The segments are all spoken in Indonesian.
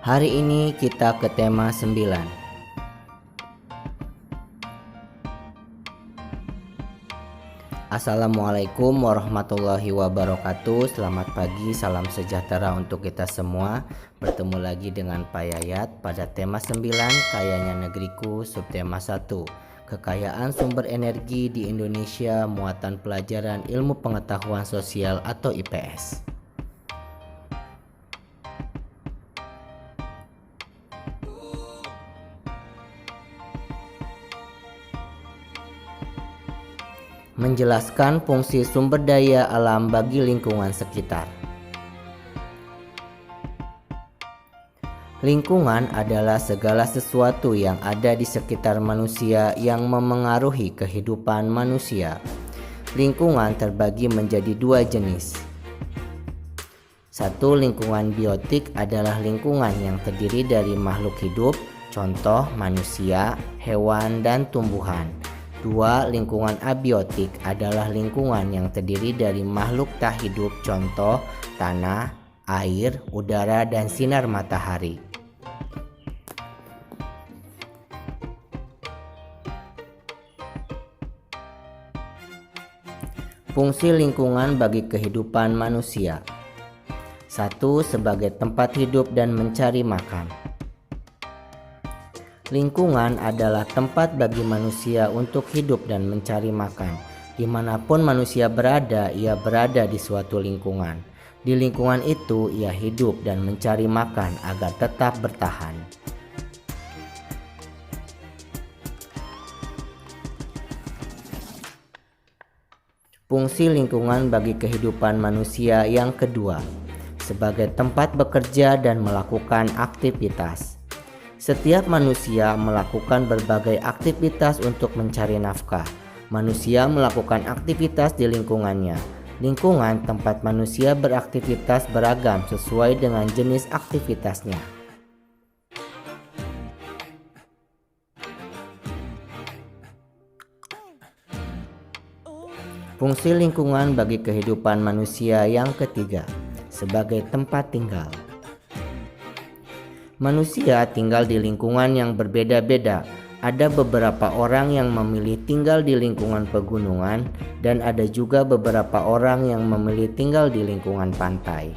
Hari ini kita ke tema 9. Assalamualaikum warahmatullahi wabarakatuh. Selamat pagi, salam sejahtera untuk kita semua. Bertemu lagi dengan Pak Yayat pada tema 9, Kayanya Negeriku, subtema 1, Kekayaan sumber energi di Indonesia, muatan pelajaran ilmu pengetahuan sosial atau IPS. Menjelaskan fungsi sumber daya alam bagi lingkungan sekitar. Lingkungan adalah segala sesuatu yang ada di sekitar manusia yang memengaruhi kehidupan manusia. Lingkungan terbagi menjadi dua jenis. Satu, lingkungan biotik adalah lingkungan yang terdiri dari makhluk hidup, contoh manusia, hewan, dan tumbuhan. Dua, lingkungan abiotik adalah lingkungan yang terdiri dari makhluk tak hidup, contoh tanah, air, udara, dan sinar matahari. Fungsi lingkungan bagi kehidupan manusia. 1. Sebagai tempat hidup dan mencari makan. Lingkungan adalah tempat bagi manusia untuk hidup dan mencari makan. Dimanapun manusia berada, ia berada di suatu lingkungan. Di lingkungan itu, ia hidup dan mencari makan agar tetap bertahan. Fungsi lingkungan bagi kehidupan manusia yang kedua, sebagai tempat bekerja dan melakukan aktivitas. Setiap manusia melakukan berbagai aktivitas untuk mencari nafkah. Manusia melakukan aktivitas di lingkungannya. Lingkungan tempat manusia beraktivitas beragam sesuai dengan jenis aktivitasnya. Fungsi lingkungan bagi kehidupan manusia yang ketiga, sebagai tempat tinggal. Manusia tinggal di lingkungan yang berbeda-beda. Ada beberapa orang yang memilih tinggal di lingkungan pegunungan dan ada juga beberapa orang yang memilih tinggal di lingkungan pantai.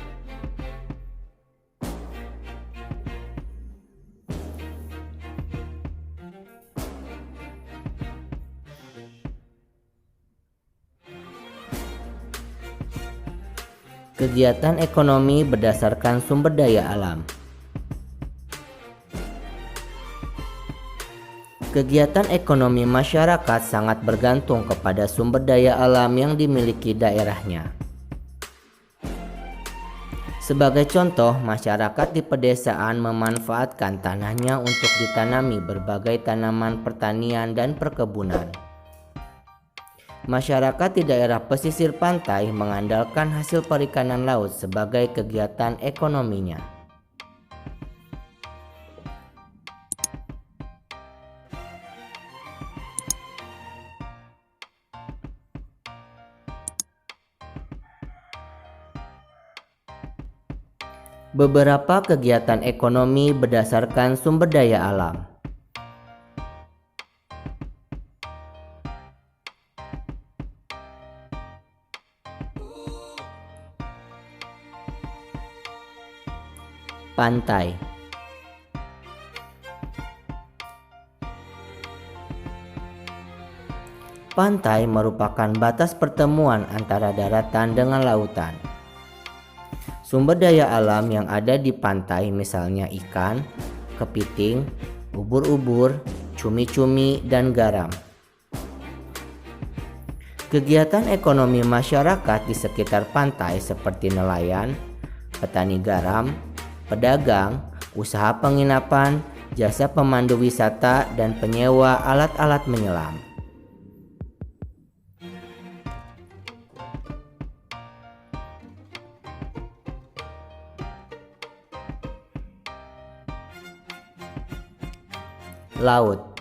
Kegiatan ekonomi berdasarkan sumber daya alam. Kegiatan ekonomi masyarakat sangat bergantung kepada sumber daya alam yang dimiliki daerahnya. Sebagai contoh, masyarakat di pedesaan memanfaatkan tanahnya untuk ditanami berbagai tanaman pertanian dan perkebunan. Masyarakat di daerah pesisir pantai mengandalkan hasil perikanan laut sebagai kegiatan ekonominya. Beberapa kegiatan ekonomi berdasarkan sumber daya alam. Pantai. Pantai merupakan batas pertemuan antara daratan dengan lautan. Sumber daya alam yang ada di pantai misalnya ikan, kepiting, ubur-ubur, cumi-cumi, dan garam. Kegiatan ekonomi masyarakat di sekitar pantai seperti nelayan, petani garam, pedagang, usaha penginapan, jasa pemandu wisata, dan penyewa alat-alat menyelam. Laut.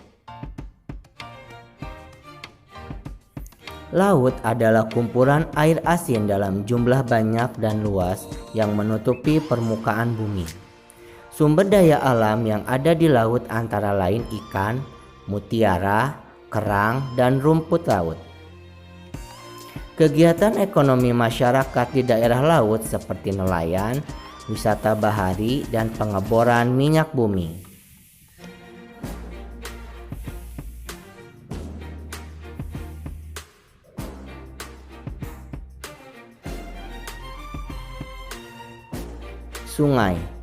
Laut adalah kumpulan air asin dalam jumlah banyak dan luas yang menutupi permukaan bumi. Sumber daya alam yang ada di laut antara lain ikan, mutiara, kerang, dan rumput laut. Kegiatan ekonomi masyarakat di daerah laut seperti nelayan, wisata bahari, dan pengeboran minyak bumi. Sungai.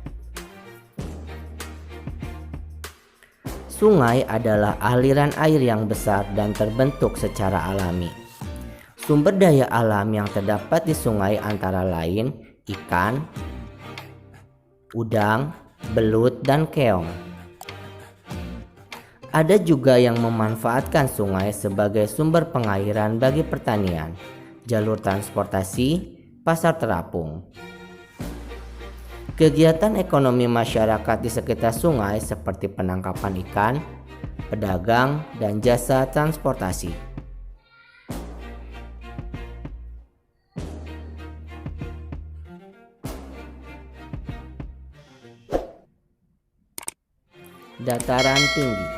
Sungai adalah aliran air yang besar dan terbentuk secara alami. Sumber daya alam yang terdapat di sungai antara lain ikan, udang, belut, dan keong. Ada juga yang memanfaatkan sungai sebagai sumber pengairan bagi pertanian, jalur transportasi, pasar terapung. Kegiatan ekonomi masyarakat di sekitar sungai seperti penangkapan ikan, pedagang, dan jasa transportasi. Dataran tinggi.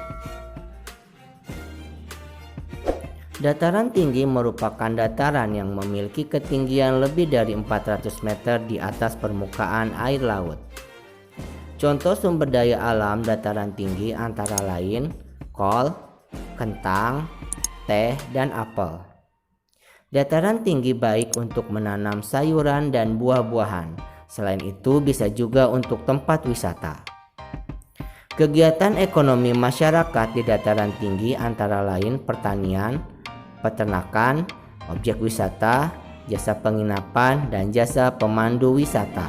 Dataran tinggi merupakan dataran yang memiliki ketinggian lebih dari 400 meter di atas permukaan air laut. Contoh sumber daya alam dataran tinggi antara lain kol, kentang, teh, dan apel. Dataran tinggi baik untuk menanam sayuran dan buah-buahan. Selain itu bisa juga untuk tempat wisata. Kegiatan ekonomi masyarakat di dataran tinggi antara lain pertanian, peternakan, objek wisata, jasa penginapan, dan jasa pemandu wisata.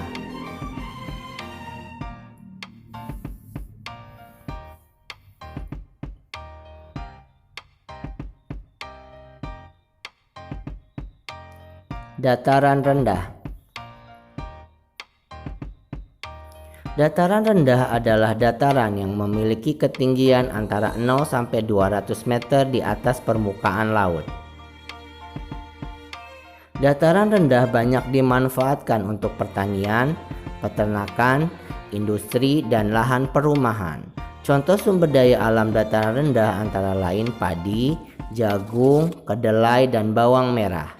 Dataran rendah. Dataran rendah adalah dataran yang memiliki ketinggian antara 0 sampai 200 meter di atas permukaan laut. Dataran rendah banyak dimanfaatkan untuk pertanian, peternakan, industri, dan lahan perumahan. Contoh sumber daya alam dataran rendah antara lain padi, jagung, kedelai, dan bawang merah.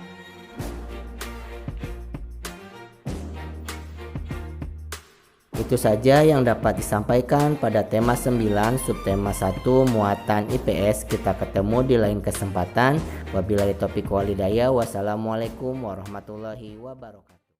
Itu saja yang dapat disampaikan pada tema 9 subtema 1 muatan IPS. Kita ketemu di lain kesempatan. Wabillahi taufiq wal hidayah. Wassalamualaikum warahmatullahi wabarakatuh.